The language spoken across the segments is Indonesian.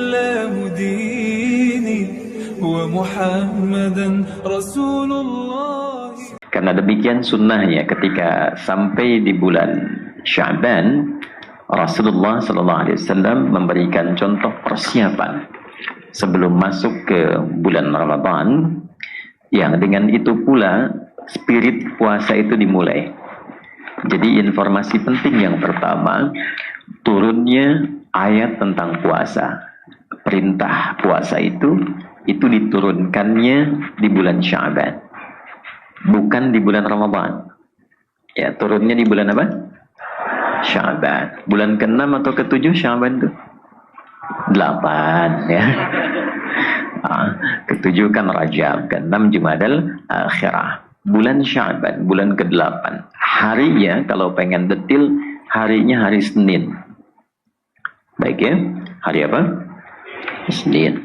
الإسلام ديني ومحمدا رسول الله. Karena demikian sunnahnya ketika sampai di bulan Sya'ban, Rasulullah SAW memberikan contoh persiapan sebelum masuk ke bulan Ramadan, yang dengan itu pula spirit puasa itu dimulai. Jadi informasi penting yang pertama, turunnya ayat tentang puasa. Perintah puasa itu diturunkannya di bulan Sya'ban, bukan di bulan Ramadan. Ya, turunnya di bulan apa? Sya'ban. Bulan ke-6 atau ke-7 Sya'ban itu? 8 ya. Ke-7 kan Rajab, ke-6 Jumadal Akhirah. Bulan Sya'ban, bulan ke-8. Harinya kalau pengen detil, harinya hari Senin. Baik ya. Hari apa? Senin.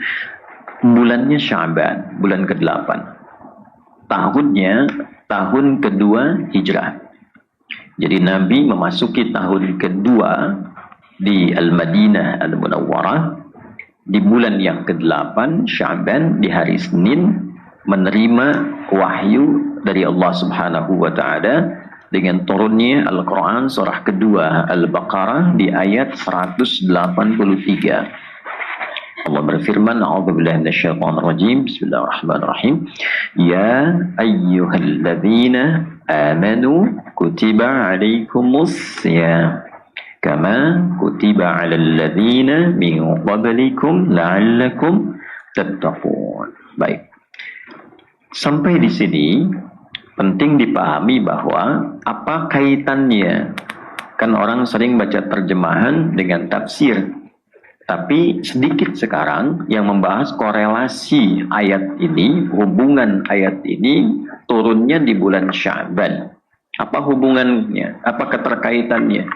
Bulannya Sya'ban, bulan ke-8. Tahunnya tahun kedua Hijrah. Jadi Nabi memasuki tahun kedua di Al-Madinah Al-Munawwarah di bulan yang ke-8 Sya'ban, di hari Senin, menerima wahyu dari Allah Subhanahu wa taala dengan turunnya Al-Qur'an surah kedua Al-Baqarah di ayat 183. Allah berfirman, a'udzubillahi minasyaitonir rajim, bismillahirrahmanirrahim, ya ayyuhalladzina amanu kutiba alaikumus syiyam kama kutiba alal ladzina min qablikum la'allakum tattaqun. Baik. Sampai di sini penting dipahami bahwa apa kaitannya. Kan orang sering baca terjemahan dengan tafsir. Tapi sedikit sekarang yang membahas korelasi ayat ini, hubungan ayat ini turunnya di bulan Sya'ban. Apa hubungannya? Apa keterkaitannya?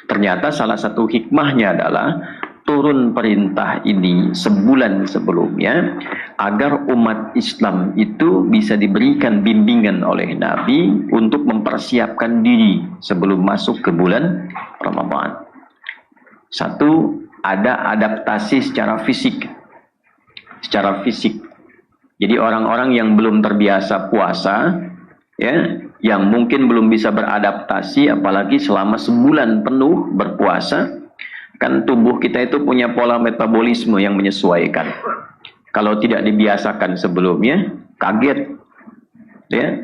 Ternyata salah satu hikmahnya adalah turun perintah ini sebulan sebelumnya agar umat Islam itu bisa diberikan bimbingan oleh Nabi untuk mempersiapkan diri sebelum masuk ke bulan Ramadan. Satu, ada adaptasi secara fisik. Secara fisik. Jadi orang-orang yang belum terbiasa puasa, ya, yang mungkin belum bisa beradaptasi, apalagi selama sebulan penuh berpuasa, kan tubuh kita itu punya pola metabolisme yang menyesuaikan. Kalau tidak dibiasakan sebelumnya, kaget, ya,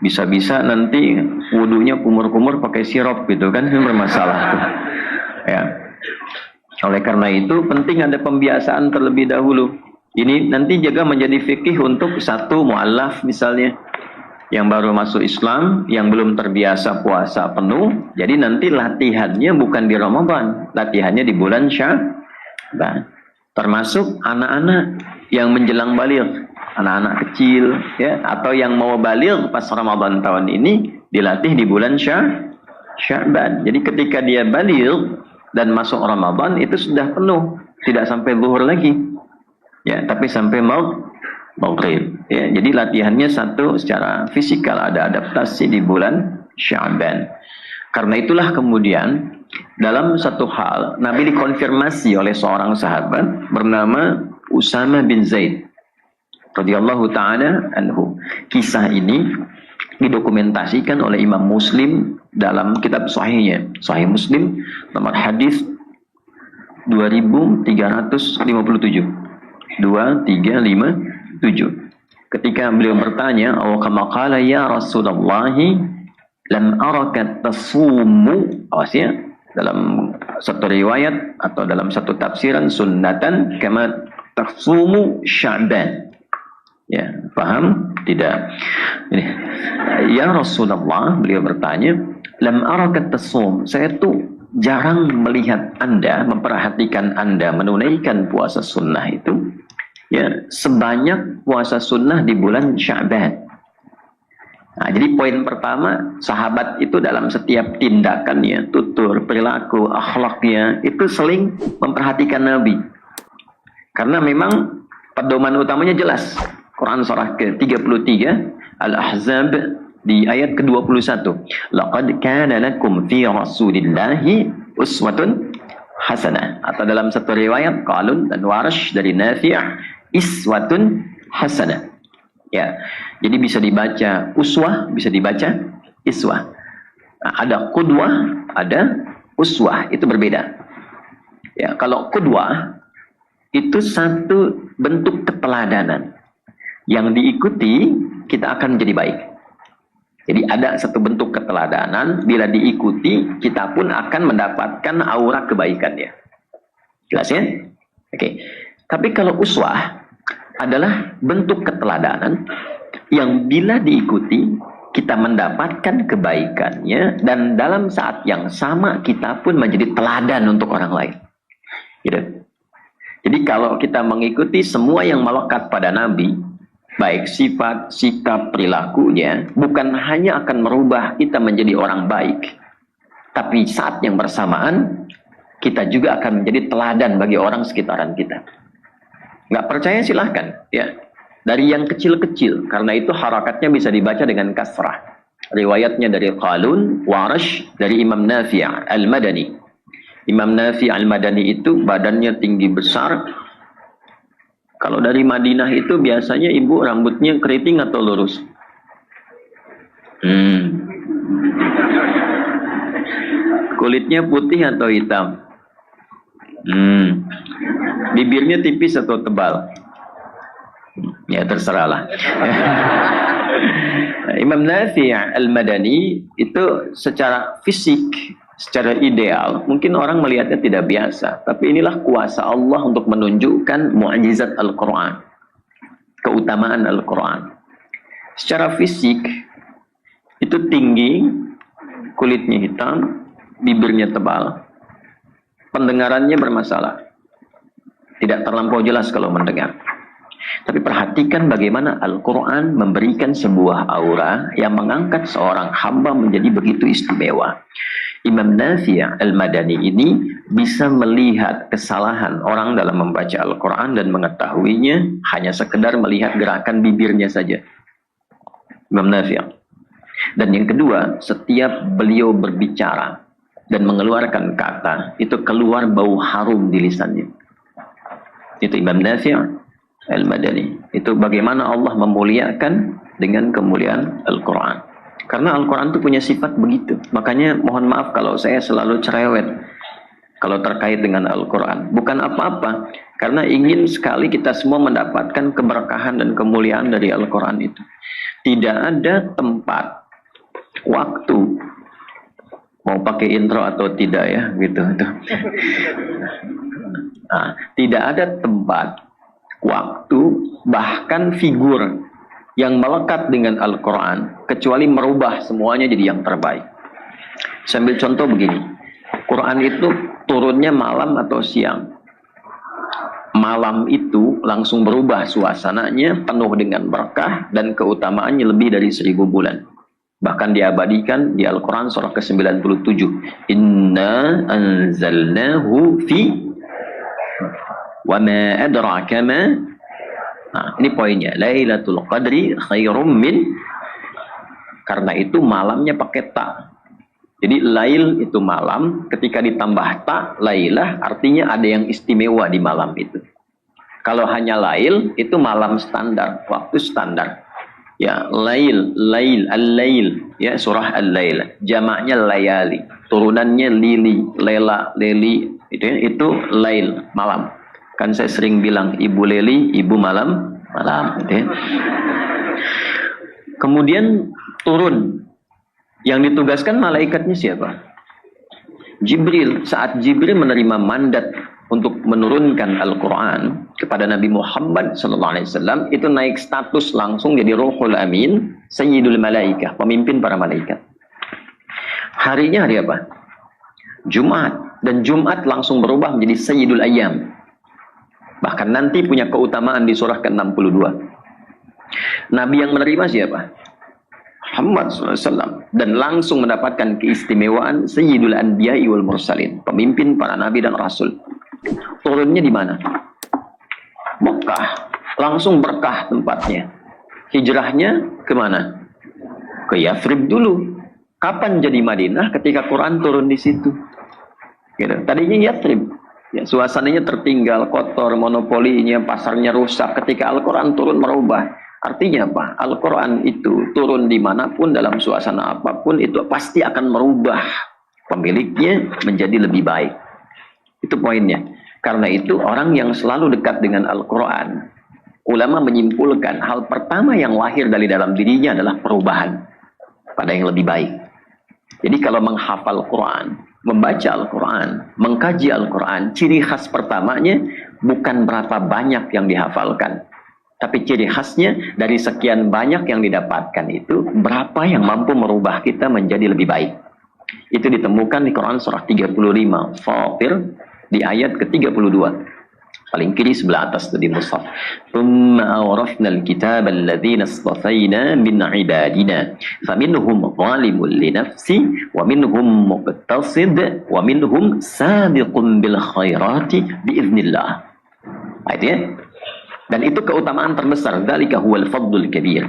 bisa-bisa nanti wudunya kumur-kumur pakai sirup gitu kan, bermasalah tuh, ya. Oleh karena itu penting ada pembiasaan terlebih dahulu. Ini nanti juga menjadi fikih untuk satu mu'allaf misalnya, yang baru masuk Islam, yang belum terbiasa puasa penuh. Jadi nanti latihannya bukan di Ramadan, latihannya di bulan Sya'ban. Termasuk anak-anak yang menjelang baligh, anak-anak kecil, ya, atau yang mau baligh pas Ramadan tahun ini dilatih di bulan Sya'ban. Jadi ketika dia baligh dan masuk Ramadan itu sudah penuh, tidak sampai zuhur lagi, ya, tapi sampai maghrib, ya. Jadi latihannya satu secara fisikal, ada adaptasi di bulan Sya'ban. Karena itulah kemudian dalam satu hal Nabi dikonfirmasi oleh seorang sahabat bernama Usama bin Zaid radhiyallahu taala anhu. Kisah ini didokumentasikan oleh Imam Muslim dalam kitab sahihnya, Sahih Muslim, nomor hadis 2357. 2357. Ketika beliau bertanya, "Aw kama qala ya Rasulullah, lam araka tasumu." Awasnya dalam satu riwayat atau dalam satu tafsiran, sunnatan kama tasumu Sya'ban. Ya, paham? Tidak. Ini, ya Rasulullah, beliau bertanya, lam araka tasum. Saya tuh jarang melihat Anda, memperhatikan Anda menunaikan puasa sunnah itu, ya, sebanyak puasa sunnah di bulan Sya'ban. Nah, jadi poin pertama, sahabat itu dalam setiap tindakannya, tutur, perilaku, akhlaknya, itu seling memperhatikan Nabi. Karena memang pedoman utamanya jelas. Quran surah ke-33 Al-Ahzab di ayat ke-21. Laqad kana lakum fi Rasulillahi uswatun hasanah. Atau dalam satu riwayat Qalun dan Warsh dari Nafi' iswatun hasanah. Ya. Jadi bisa dibaca uswah, bisa dibaca iswah. Nah, ada qudwah, ada uswah, itu berbeda. Ya, kalau qudwah itu satu bentuk keteladanan yang diikuti kita akan menjadi baik. Jadi ada satu bentuk keteladanan, bila diikuti kita pun akan mendapatkan aura kebaikan ya. Jelas ya? Oke. Tapi kalau uswah adalah bentuk keteladanan yang bila diikuti kita mendapatkan kebaikannya, dan dalam saat yang sama kita pun menjadi teladan untuk orang lain. Gitu. Jadi kalau kita mengikuti semua yang melekat pada Nabi, baik sifat, sikap, perilakunya, bukan hanya akan merubah kita menjadi orang baik, tapi saat yang bersamaan kita juga akan menjadi teladan bagi orang sekitaran kita. Nggak percaya silahkan ya. Dari yang kecil-kecil, karena itu harakatnya bisa dibaca dengan kasrah. Riwayatnya dari Qalun, Warsh, dari Imam Nafi' Al-Madani. Imam Nafi' Al-Madani itu badannya tinggi besar. Kalau dari Madinah itu biasanya ibu rambutnya keriting atau lurus? Kulitnya putih atau hitam? Bibirnya tipis atau tebal? Ya terserahlah. Imam Nafi' Al-Madani itu secara fisik, secara ideal, mungkin orang melihatnya tidak biasa, tapi inilah kuasa Allah untuk menunjukkan mukjizat Al-Quran, keutamaan Al-Quran. Secara fisik itu tinggi, kulitnya hitam, bibirnya tebal, pendengarannya bermasalah, tidak terlampau jelas kalau mendengar. Tapi perhatikan bagaimana Al-Quran memberikan sebuah aura yang mengangkat seorang hamba menjadi begitu istimewa. Imam Nafi' Al-Madani ini bisa melihat kesalahan orang dalam membaca Al-Quran dan mengetahuinya hanya sekedar melihat gerakan bibirnya saja. Imam Nafi'. Dan yang kedua, setiap beliau berbicara dan mengeluarkan kata, itu keluar bau harum di lisannya. Itu Imam Nafi' Al-Madani. Itu bagaimana Allah memuliakan dengan kemuliaan Al-Quran. Karena Al-Quran itu punya sifat begitu. Makanya mohon maaf kalau saya selalu cerewet kalau terkait dengan Al-Quran. Bukan apa-apa. Karena ingin sekali kita semua mendapatkan keberkahan dan kemuliaan dari Al-Quran itu. Tidak ada tempat, waktu, mau pakai intro atau tidak ya, gitu. Nah, tidak ada tempat, waktu, bahkan figur yang melekat dengan Al-Quran kecuali merubah semuanya jadi yang terbaik. Sambil contoh begini, Quran itu turunnya malam atau siang. Malam itu langsung berubah suasananya, penuh dengan berkah dan keutamaannya lebih dari 1000 bulan. Bahkan diabadikan di Al-Quran surah ke-97. Inna anzalnahu fi wa ma adraka ma. Nah, ini poinnya. Lailatul Qadri khairum min. Karena itu malamnya pakai ta. Jadi lail itu malam, ketika ditambah ta, lailah artinya ada yang istimewa di malam itu. Kalau hanya lail itu malam standar, waktu standar. Ya, lail, al-lail, ya surah al-lail. Jamaknya layali, turunannya lili, lela, leli, itu lail, malam. Kan saya sering bilang ibu leli, ibu malam, gitu ya. Kemudian turun. Yang ditugaskan malaikatnya siapa? Jibril. Saat Jibril menerima mandat untuk menurunkan Al-Quran kepada Nabi Muhammad SAW, itu naik status langsung jadi Ruhul Amin, Sayyidul Malaikah, pemimpin para malaikat. Harinya hari apa? Jumat. Dan Jumat langsung berubah menjadi Sayyidul Ayyam. Bahkan nanti punya keutamaan di surah ke-62. Nabi yang menerima siapa? Muhammad SAW. Dan langsung mendapatkan keistimewaan Sayyidul Anbiya'i wal Mursalin, pemimpin para nabi dan rasul. Turunnya di mana? Mekah. Langsung berkah tempatnya. Hijrahnya kemana? Ke Yathrib dulu. Kapan jadi Madinah? Ketika Quran turun di situ. Gitu. Tadinya Yathrib, ya, suasananya tertinggal, kotor, monopolinya, pasarnya rusak. Ketika Al-Quran turun merubah. Artinya apa? Al-Quran itu turun dimanapun, dalam suasana apapun, itu pasti akan merubah pemiliknya menjadi lebih baik. Itu poinnya. Karena itu orang yang selalu dekat dengan Al-Quran, ulama menyimpulkan hal pertama yang lahir dari dalam dirinya adalah perubahan pada yang lebih baik. Jadi kalau menghafal Quran, membaca Al-Quran, mengkaji Al-Quran, ciri khas pertamanya bukan berapa banyak yang dihafalkan. Tapi ciri khasnya dari sekian banyak yang didapatkan itu, berapa yang mampu merubah kita menjadi lebih baik. Itu ditemukan di Quran surah 35, Fatir, di ayat ke-32. Paling kiri sebelah atas itu di mushaf. Thumma awrafna al-kitaba alladhina istafayna min ibadina faminhum zalimun li nafsi wa minhum muqtasid wa minhum sabiqun bil khairati biiznillah. Itu ya. Dan itu keutamaan terbesar. Dzalika huwal fadlul kabir.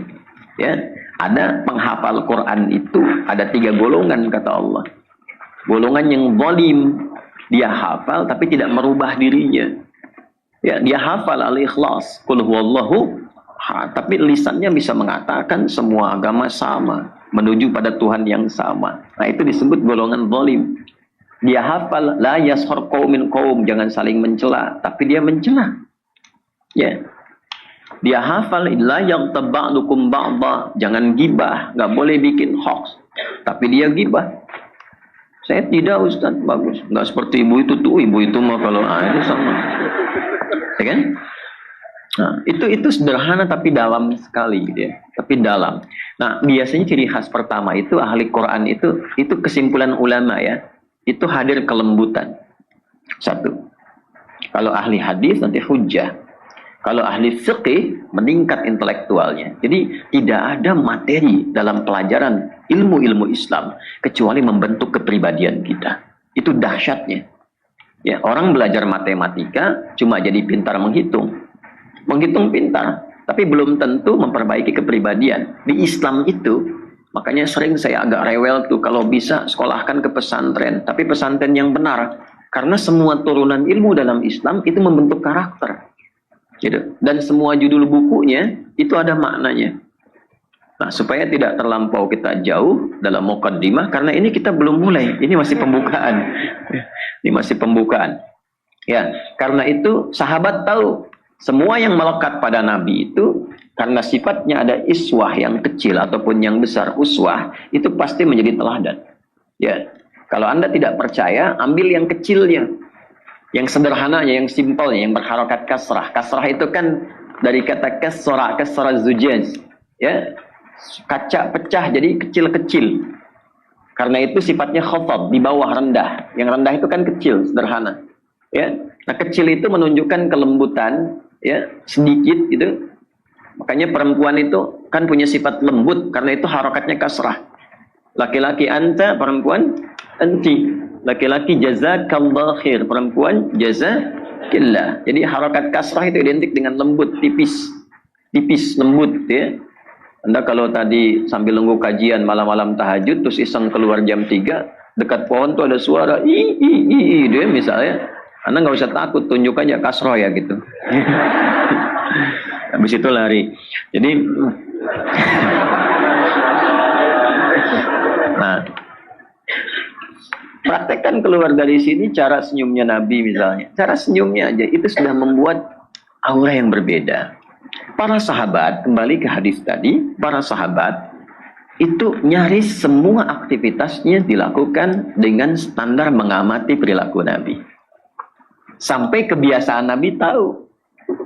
Ya, ada penghafal Quran itu ada 3 golongan kata Allah. Golongan yang zalim, dia hafal tapi tidak merubah dirinya. Ya, dia hafal al-ikhlas, qul huwallahu, tapi lisannya bisa mengatakan semua agama sama, menuju pada Tuhan yang sama. Nah, itu disebut golongan zalim. Dia hafal la yashar qaumin qaum, jangan saling mencela, tapi dia mencela. Ya. Dia hafal la yaghtab ba'dukum ba'dha, jangan gibah, enggak boleh bikin hoax, tapi dia gibah. Saya tidak, Ustaz, bagus. Enggak seperti ibu itu tuh, ibu itu mah kalau itu sama. Ya kan? Nah, itu sederhana tapi dalam sekali gitu ya. Tapi dalam. Nah, biasanya ciri khas pertama itu ahli Quran itu kesimpulan ulama ya. Itu hadir kelembutan. 1. Kalau ahli hadis nanti hujjah. Kalau ahli fiqih meningkat intelektualnya. Jadi tidak ada materi dalam pelajaran ilmu-ilmu Islam kecuali membentuk kepribadian kita. Itu dahsyatnya. Ya, orang belajar matematika cuma jadi pintar menghitung. Menghitung pintar, tapi belum tentu memperbaiki kepribadian. Di Islam itu, makanya sering saya agak rewel tuh kalau bisa sekolahkan ke pesantren, tapi pesantren yang benar. Karena semua turunan ilmu dalam Islam itu membentuk karakter. Gitu. Dan semua judul bukunya itu ada maknanya. Nah, supaya tidak terlampau kita jauh dalam muqaddimah, karena ini kita belum mulai, ini masih pembukaan. Ini masih pembukaan. Ya, karena itu sahabat tahu semua yang melekat pada Nabi itu karena sifatnya ada iswah yang kecil ataupun yang besar, uswah itu pasti menjadi teladan. Ya, kalau Anda tidak percaya, ambil yang kecilnya. Yang sederhananya, yang simpelnya, yang berharokat kasrah. Kasrah itu kan dari kata kasrah zujaz. Ya, kaca pecah jadi kecil-kecil. Karena itu sifatnya khafad, di bawah rendah. Yang rendah itu kan kecil, sederhana. Ya, nah kecil itu menunjukkan kelembutan, ya, sedikit gitu. Makanya perempuan itu kan punya sifat lembut, karena itu harokatnya kasrah. Laki-laki anta, perempuan anti. Laki-laki jazakallah khair, perempuan jazakillah. Jadi harokat kasrah itu identik dengan lembut, tipis. Tipis, lembut ya. Anda kalau tadi sambil nunggu kajian malam-malam tahajud terus iseng keluar jam 3, dekat pohon tuh ada suara dia misalnya, Anda nggak usah takut, tunjuk aja kasroh ya gitu. Habis itu lari. Jadi nah, praktekkan keluar dari sini cara senyumnya Nabi misalnya. Cara senyumnya aja itu sudah membuat aura yang berbeda. Para sahabat, kembali ke hadis tadi, para sahabat itu nyaris semua aktivitasnya dilakukan dengan standar mengamati perilaku Nabi. Sampai kebiasaan Nabi tahu.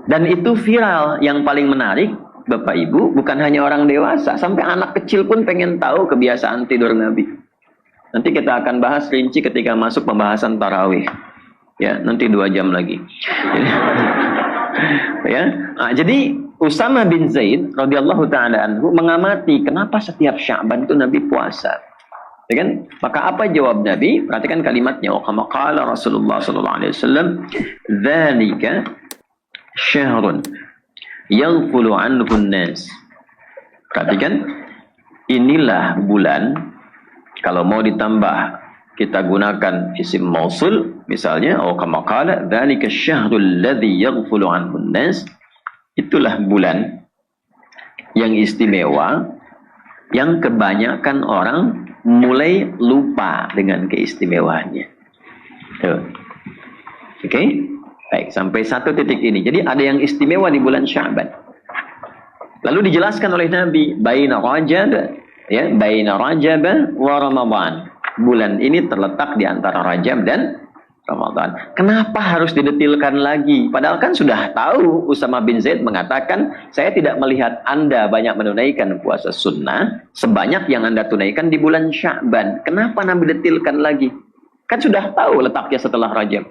Dan itu viral. Yang paling menarik, Bapak Ibu, bukan hanya orang dewasa, sampai anak kecil pun pengen tahu kebiasaan tidur Nabi. Nanti kita akan bahas rinci ketika masuk pembahasan tarawih. Ya, nanti 2 jam lagi. Ya, nah, jadi Usama bin Zaid radhiyallahu taala anhu mengamati kenapa setiap Sya'ban itu Nabi puasa. Ya kan? Maka apa jawab Nabi? Perhatikan kalimatnya. Kama qala Rasulullah sallallahu alaihi wasallam, "Dzalika syahrun yaghfulu anhu an-nas." Perhatikan, inilah bulan, kalau mau ditambah kita gunakan isim mausul misalnya, atau kama qala dzalika asy-syahrul ladzi yaghfulu 'anhu an-nas, itulah bulan yang istimewa yang kebanyakan orang mulai lupa dengan keistimewaannya. Tuh. Oke? Baik, sampai satu titik ini. Jadi ada yang istimewa di bulan Sya'ban. Lalu dijelaskan oleh Nabi, baina Rajab, ya, baina Rajab wa Ramadan. Bulan ini terletak di antara Rajab dan Ramadan. Kenapa harus didetilkan lagi? Padahal kan sudah tahu, Usama bin Zaid mengatakan, saya tidak melihat Anda banyak menunaikan puasa sunnah sebanyak yang Anda tunaikan di bulan Sya'ban. Kenapa Nabi detilkan lagi? Kan sudah tahu letaknya setelah Rajab.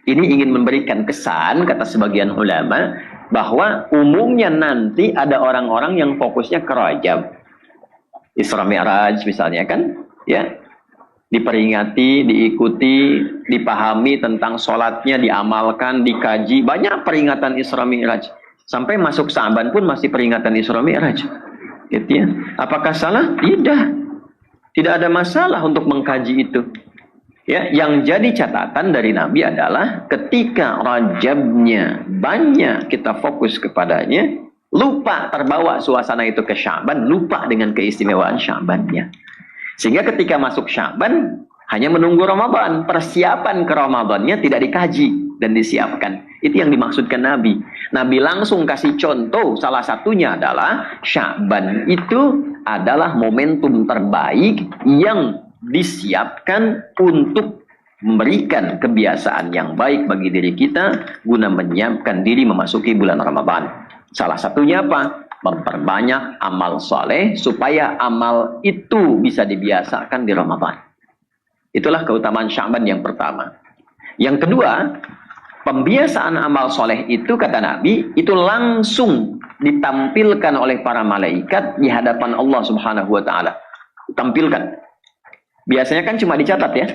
Ini ingin memberikan kesan, kata sebagian ulama, bahwa umumnya nanti ada orang-orang yang fokusnya ke Rajab. Isra Mi'raj misalnya kan, ya, diperingati, diikuti, dipahami tentang sholatnya, diamalkan, dikaji. Banyak peringatan Isra Mi'raj. Sampai masuk Sa'ban pun masih peringatan Isra Mi'raj. Gitu ya. Apakah salah? Tidak. Tidak ada masalah untuk mengkaji itu. Ya, yang jadi catatan dari Nabi adalah ketika Rajabnya banyak kita fokus kepadanya, lupa terbawa suasana itu ke Sya'ban, lupa dengan keistimewaan Sya'bannya. Sehingga ketika masuk Sya'ban hanya menunggu Ramadan, persiapan ke Ramadannya tidak dikaji dan disiapkan. Itu yang dimaksudkan Nabi. Nabi langsung kasih contoh, salah satunya adalah Sya'ban itu adalah momentum terbaik yang disiapkan untuk memberikan kebiasaan yang baik bagi diri kita guna menyiapkan diri memasuki bulan Ramadan. Salah satunya apa? Memperbanyak amal soleh supaya amal itu bisa dibiasakan di Ramadan. Itulah keutamaan Sya'ban yang pertama. Yang kedua, pembiasaan amal soleh itu kata Nabi itu langsung ditampilkan oleh para malaikat di hadapan Allah Subhanahu wa taala. Tampilkan. Biasanya kan cuma dicatat ya.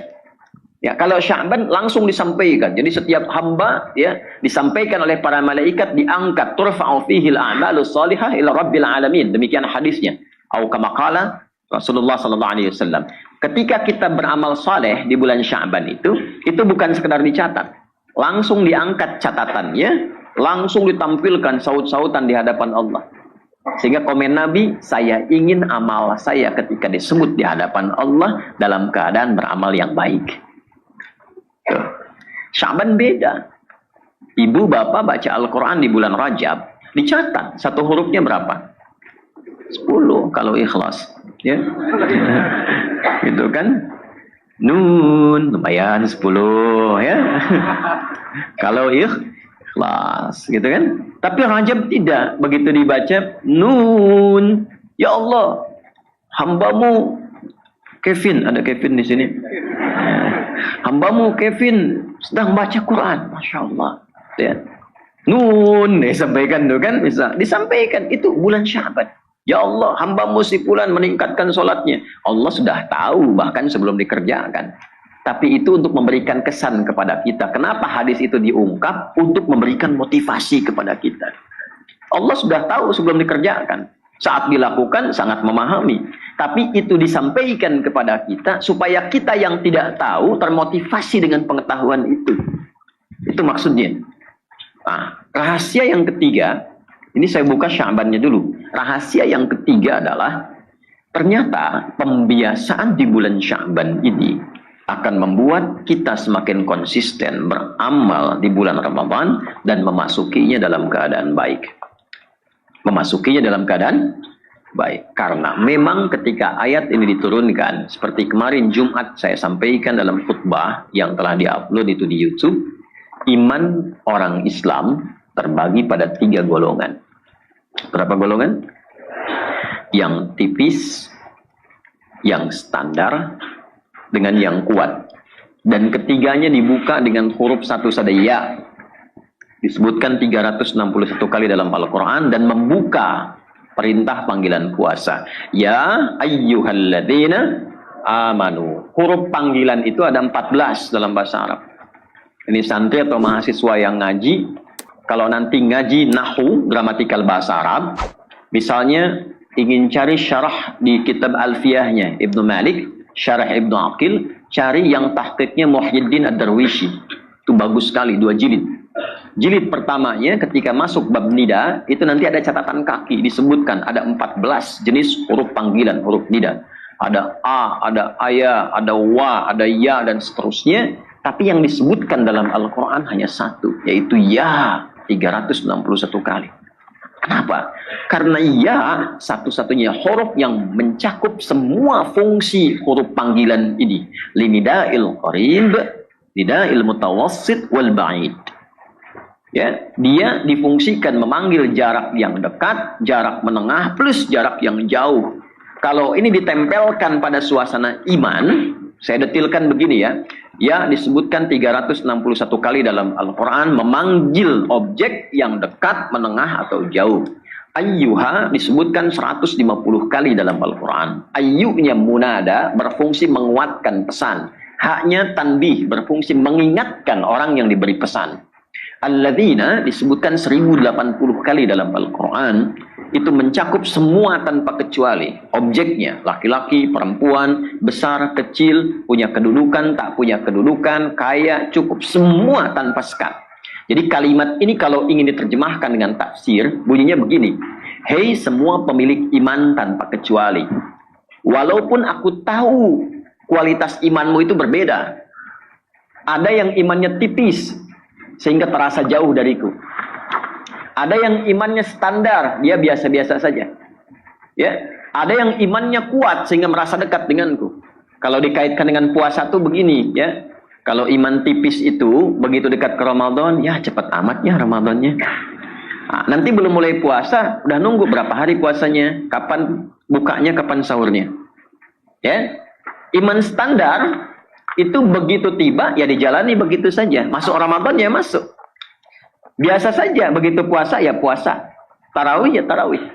Ya, kalau Sya'ban langsung disampaikan. Jadi setiap hamba ya disampaikan oleh para malaikat, diangkat, turfa'u fihil a'malus shalihah ila rabbil alamin. Demikian hadisnya. Au kama qala Rasulullah sallallahu alaihi wasallam. Ketika kita beramal saleh di bulan Sya'ban itu bukan sekedar dicatat. Langsung diangkat catatannya, langsung ditampilkan saut-sautan di hadapan Allah. Sehingga komen Nabi, saya ingin amal saya ketika disebut di hadapan Allah dalam keadaan beramal yang baik. Sya'ban beda. Ibu bapak baca Al-Quran di bulan Rajab, dicatat satu hurufnya berapa? 10 kalau ikhlas. Ya. Gitu kan? Nun, lumayan 10 ya. Kalau ikhlas, gitu kan? Tapi Rajab tidak. Begitu dibaca, Nun, ya Allah, hambamu Kevin, ada Kevin di sini. Hambamu Kevin sedang baca Quran, masya Allah. Ya. Nun, disampaikan tuh kan, bisa disampaikan itu bulan Sya'ban. Ya Allah, hambamu si fulan meningkatkan sholatnya. Allah sudah tahu bahkan sebelum dikerjakan. Tapi itu untuk memberikan kesan kepada kita. Kenapa hadis itu diungkap? Untuk memberikan motivasi kepada kita. Allah sudah tahu sebelum dikerjakan. Saat dilakukan sangat memahami. Tapi itu disampaikan kepada kita supaya kita yang tidak tahu termotivasi dengan pengetahuan itu. Itu maksudnya. Nah, rahasia yang ketiga, ini saya buka Sya'bannya dulu. Rahasia yang ketiga adalah ternyata pembiasaan di bulan Sya'ban ini akan membuat kita semakin konsisten beramal di bulan Ramadan dan memasukinya dalam keadaan baik. Memasukinya dalam keadaan baik. Karena memang ketika ayat ini diturunkan, seperti kemarin Jumat saya sampaikan dalam khutbah yang telah diupload itu di YouTube, iman orang Islam terbagi pada 3 golongan. Berapa golongan? Yang tipis, yang standar, dengan yang kuat. Dan ketiganya dibuka dengan huruf satu saja, ya. Disebutkan 361 kali dalam Al-Quran dan membuka perintah panggilan puasa. Ya ayyuhalladzina amanu. Huruf panggilan itu ada 14 dalam bahasa Arab. Ini santri atau mahasiswa yang ngaji, kalau nanti ngaji nahu, gramatikal bahasa Arab, misalnya ingin cari syarah di kitab Alfiyahnya Ibnu Malik, Syarah Ibnu Aqil, cari yang tahqiqnya Muhyiddin Ad-Darwishi. Itu bagus sekali, 2 jilid. Jilid pertamanya ketika masuk bab nida, itu nanti ada catatan kaki, disebutkan ada 14 jenis huruf panggilan, huruf nida. Ada A, ada Aya, ada Wa, ada Ya, dan seterusnya. Tapi yang disebutkan dalam Al-Quran hanya 1, yaitu Ya, 361 kali. Kenapa? Karena Ya satu-satunya huruf yang mencakup semua fungsi huruf panggilan ini. Linida'il qarib, nida'il mutawassit, wal ba'id. Ya, dia difungsikan memanggil jarak yang dekat, jarak menengah, plus jarak yang jauh. Kalau ini ditempelkan pada suasana iman, saya detilkan begini ya. Ya disebutkan 361 kali dalam Al-Quran memanggil objek yang dekat, menengah, atau jauh. Ayyuha disebutkan 150 kali dalam Al-Quran. Ayyunya munada berfungsi menguatkan pesan. Haknya tanbih berfungsi mengingatkan orang yang diberi pesan. Alladzina disebutkan 1080 kali dalam Al-Quran. Itu mencakup semua tanpa kecuali. Objeknya, laki-laki, perempuan, besar, kecil, punya kedudukan, tak punya kedudukan, kaya, cukup. Semua tanpa sekat. Jadi kalimat ini kalau ingin diterjemahkan dengan tafsir, bunyinya begini. Hei semua pemilik iman tanpa kecuali. Walaupun aku tahu kualitas imanmu itu berbeda. Ada yang imannya tipis, sehingga terasa jauh dariku. Ada yang imannya standar, dia biasa-biasa saja. Ya, ada yang imannya kuat sehingga merasa dekat denganku. Kalau dikaitkan dengan puasa tuh begini, ya. Kalau iman tipis itu begitu dekat ke Ramadan, ya cepat amat ya Ramadannya. Nah, nanti belum mulai puasa, udah nunggu berapa hari puasanya, kapan bukanya, kapan sahurnya. Ya. Iman standar itu begitu tiba ya dijalani begitu saja. Masuk Ramadan ya masuk. Biasa saja, begitu puasa ya puasa. Tarawih ya tarawih.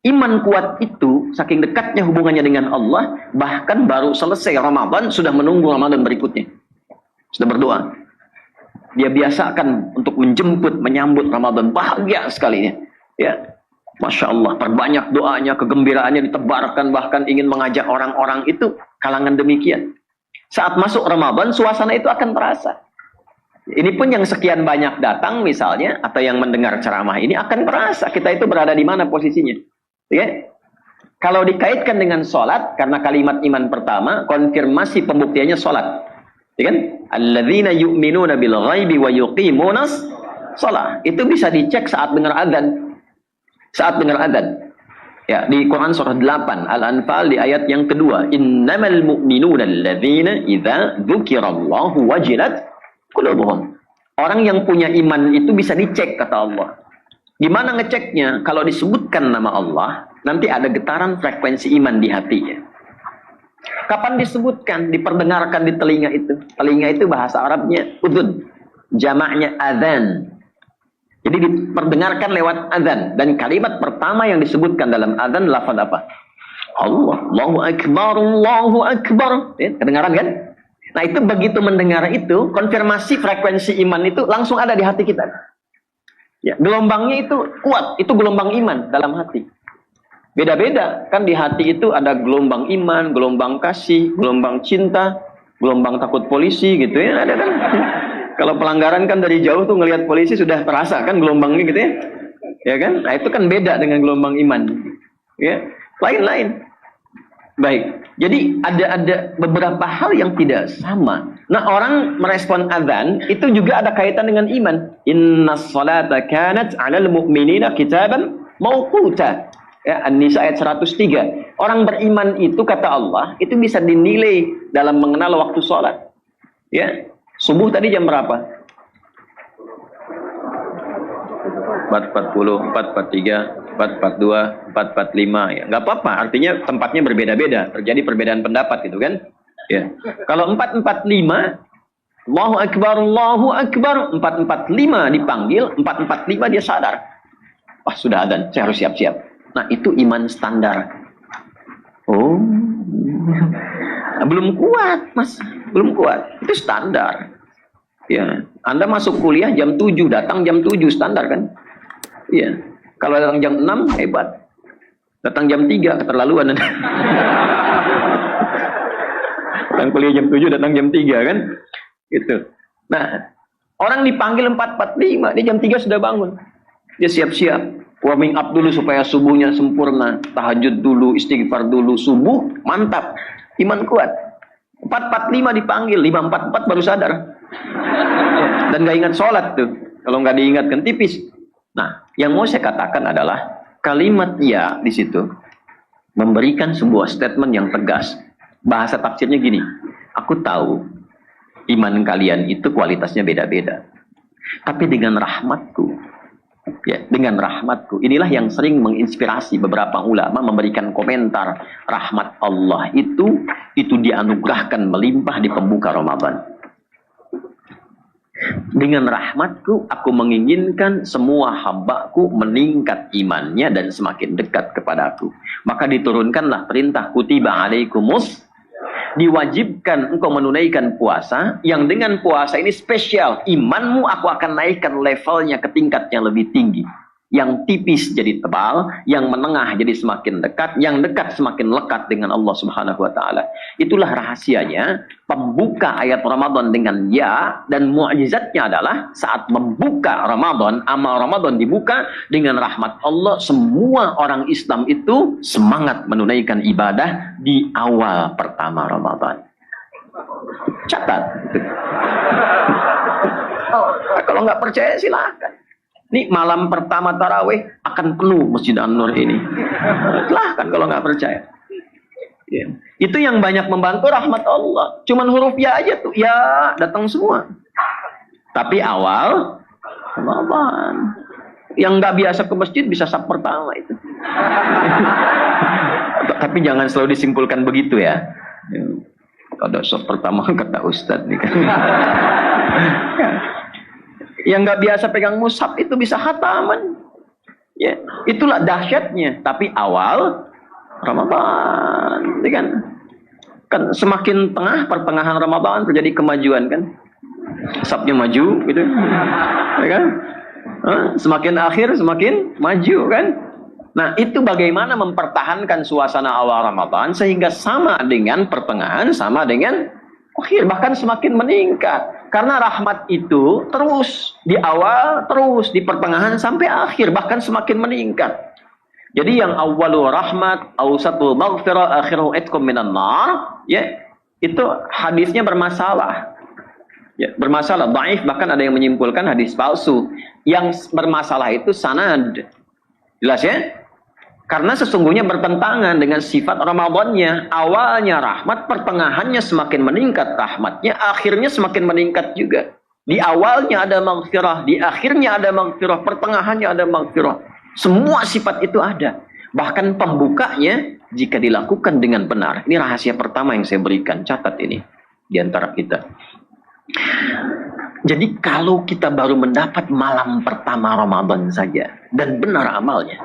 Iman kuat itu saking dekatnya hubungannya dengan Allah, bahkan baru selesai Ramadan sudah menunggu Ramadan berikutnya. Sudah berdoa. Dia biasakan untuk menjemput, menyambut Ramadan, bahagia sekali ya. Masya Allah, perbanyak doanya, kegembiraannya ditebarkan, bahkan ingin mengajak orang-orang itu kalangan demikian. Saat masuk Ramadan, suasana itu akan terasa. Ini pun yang sekian banyak datang misalnya, atau yang mendengar ceramah ini akan terasa kita itu berada di mana posisinya. Ya? Kalau dikaitkan dengan sholat, karena kalimat iman pertama, konfirmasi pembuktiannya sholat. Ya kan? Alladzina yu'minuna bil ghaibi wa yuqimunas sholat. Itu bisa dicek saat dengar adzan. Saat dengar adzan. Ya, di Quran surah 8 Al-Anfal di ayat yang kedua, innamal mu'minuna alladzina idza dzukirallahu wajilat qulubuhum. Orang yang punya iman itu bisa dicek kata Allah. Gimana ngeceknya? Kalau disebutkan nama Allah, nanti ada getaran frekuensi iman di hatinya. Kapan disebutkan? Diperdengarkan di telinga itu. Telinga itu bahasa Arabnya udhun, jamaknya adzan. Jadi diperdengarkan lewat adzan. Dan kalimat pertama yang disebutkan dalam adzan lafaz apa? Allah, Allahu Akbar, Allahu Akbar. Ya, kedengaran kan? Nah itu begitu mendengar itu, konfirmasi frekuensi iman itu langsung ada di hati kita. Ya, gelombangnya itu kuat, itu gelombang iman dalam hati. Beda-beda, kan di hati itu ada gelombang iman, gelombang kasih, gelombang cinta, gelombang takut polisi gitu ya, ada kan? Kalau pelanggaran kan dari jauh tuh ngelihat polisi sudah terasa kan gelombangnya gitu ya. Ya kan? Nah, itu kan beda dengan gelombang iman. Ya, lain-lain. Baik. Jadi ada beberapa hal yang tidak sama. Nah, orang merespon azan itu juga ada kaitan dengan iman. Innas salata kanat 'alal mu'minina kitaban mawquta. Ya, An-Nisa ayat 103. Orang beriman itu kata Allah, itu bisa dinilai dalam mengenal waktu sholat. Ya. Subuh tadi jam berapa? 4.40, 4.43, 4.42, 4.45 ya. Nggak apa-apa, artinya tempatnya berbeda-beda, terjadi perbedaan pendapat gitu kan? Ya. Kalau 4.45 Allahu Akbar, Allahu Akbar, 4.45 dipanggil, 4.45 dia sadar. Wah, sudah adzan, saya harus siap-siap. Nah, itu iman standar. Oh. Belum kuat, Mas. Belum kuat. Itu standar. Ya, Anda masuk kuliah jam 7, datang jam 7 standar kan? Iya. Kalau datang jam 6 hebat. Datang jam 3 keterlaluan. Orang kuliah jam 7 datang jam 3 kan? Gitu. Nah, orang dipanggil 4.45, dia jam 3 sudah bangun. Dia siap-siap, warming up dulu supaya subuhnya sempurna, tahajud dulu, istighfar dulu, subuh mantap, iman kuat. 4.45 dipanggil, 5.44 baru sadar. Dan gak ingat sholat tuh. Kalau nggak diingatkan tipis. Nah, yang mau saya katakan adalah kalimat ya di situ memberikan sebuah statement yang tegas. Bahasa tafsirnya gini, aku tahu iman kalian itu kualitasnya beda-beda. Tapi dengan rahmatku, ya, dengan rahmatku, inilah yang sering menginspirasi beberapa ulama memberikan komentar. Rahmat Allah itu dianugerahkan melimpah di pembuka Ramadan. Dengan rahmatku, aku menginginkan semua hambaku meningkat imannya dan semakin dekat kepadaku. Maka diturunkanlah perintah kutiba alaikumus, diwajibkan engkau menunaikan puasa, yang dengan puasa ini spesial. Imanmu aku akan naikkan levelnya ke tingkat yang lebih tinggi. Yang tipis jadi tebal, yang menengah jadi semakin dekat, yang dekat semakin lekat dengan Allah Subhanahu wa taala. Itulah rahasianya pembuka ayat Ramadan dengan ya, dan mukjizatnya adalah saat membuka Ramadan, amal Ramadan dibuka dengan rahmat Allah, semua orang Islam itu semangat menunaikan ibadah di awal pertama Ramadan. Catat. Kalau nggak percaya silakan. Ini malam pertama tarawih akan penuh Masjid An-Nur ini. Silahkan kalau nggak percaya. Ya. Itu yang banyak membantu rahmat Allah. Cuman huruf ya aja tuh. Ya datang semua. Tapi awal Ramadan. Yang nggak biasa ke masjid bisa sab pertama itu. Tapi jangan selalu disimpulkan begitu ya. Ada sab pertama kata Ustadz nih kan. Yang nggak biasa pegang mushaf itu bisa khataman. Ya, itulah dahsyatnya. Tapi awal Ramadan, kan semakin tengah pertengahan Ramadan terjadi kemajuan kan, mushafnya maju, gitu, ya kan? Semakin akhir semakin maju kan. Nah itu bagaimana mempertahankan suasana awal Ramadan sehingga sama dengan pertengahan, sama dengan akhir, bahkan semakin meningkat. Karena rahmat itu terus di awal, terus di pertengahan sampai akhir, bahkan semakin meningkat. Jadi yang awalu rahmat, awsatul maghfirah, akhiru itqum minan nar, ya, itu hadisnya bermasalah. Ya, bermasalah, dhaif, bahkan ada yang menyimpulkan hadis palsu. Yang bermasalah itu sanad. Jelas ya? Karena sesungguhnya bertentangan dengan sifat Ramadannya. Awalnya rahmat, pertengahannya semakin meningkat rahmatnya, akhirnya semakin meningkat juga. Di awalnya ada maghfirah, di akhirnya ada maghfirah, pertengahannya ada maghfirah. Semua sifat itu ada. Bahkan pembukanya jika dilakukan dengan benar. Ini rahasia pertama yang saya berikan. Catat ini di antara kita. Jadi kalau kita baru mendapat malam pertama Ramadan saja dan benar amalnya,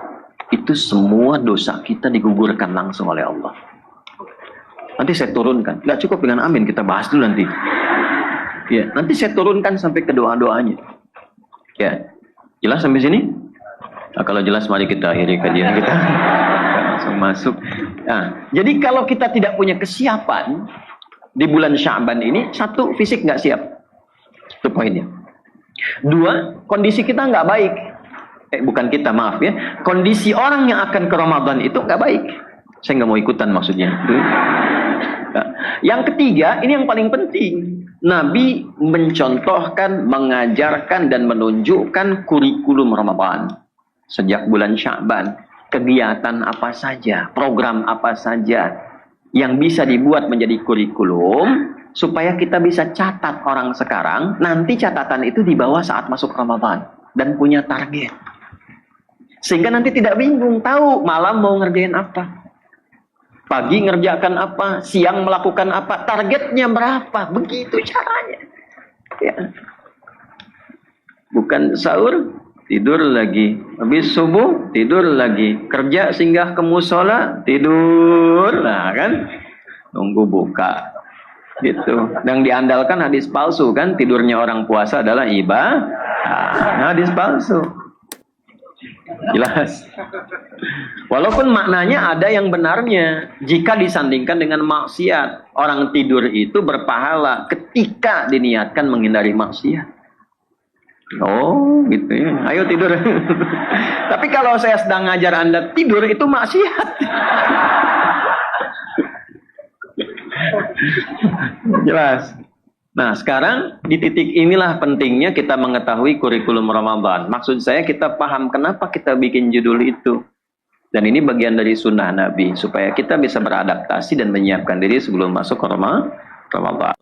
itu semua dosa kita digugurkan langsung oleh Allah. Nanti saya turunkan. Nggak cukup dengan amin, kita bahas dulu nanti. Ya, nanti saya turunkan sampai ke doa-doanya. Ya, jelas sampai sini? Nah, kalau jelas mari kita akhiri kajian kita. Langsung masuk. Nah, jadi kalau kita tidak punya kesiapan di bulan Sya'ban ini, satu, fisik nggak siap. Itu poinnya. Dua, kondisi kita nggak baik. Bukan kita, maaf ya. Kondisi orang yang akan ke Ramadan itu nggak baik. Saya nggak mau ikutan maksudnya. Nah, yang ketiga, ini yang paling penting. Nabi mencontohkan, mengajarkan, dan menunjukkan kurikulum Ramadan. Sejak bulan Sya'ban. Kegiatan apa saja, program apa saja yang bisa dibuat menjadi kurikulum supaya kita bisa catat orang sekarang. Nanti catatan itu dibawa saat masuk Ramadan. Dan punya target. Sehingga nanti tidak bingung, tahu malam mau ngerjain apa, pagi ngerjakan apa, siang melakukan apa, targetnya berapa, begitu caranya. Ya. Bukan sahur, tidur lagi, habis subuh, tidur lagi, kerja singgah ke musola, tidur, nah kan, nunggu buka. Gitu. Yang diandalkan hadis palsu kan, tidurnya orang puasa adalah ibadah. Hadis palsu. Jelas. Walaupun maknanya ada yang benarnya jika disandingkan dengan maksiat. Orang tidur itu berpahala ketika diniatkan menghindari maksiat. Oh, gitu ya. Ayo tidur. Tapi kalau saya sedang ngajar Anda tidur itu maksiat. Jelas. Nah, sekarang di titik inilah pentingnya kita mengetahui kurikulum Ramadan. Maksud saya kita paham kenapa kita bikin judul itu. Dan ini bagian dari sunnah Nabi. Supaya kita bisa beradaptasi dan menyiapkan diri sebelum masuk ke Ramadan.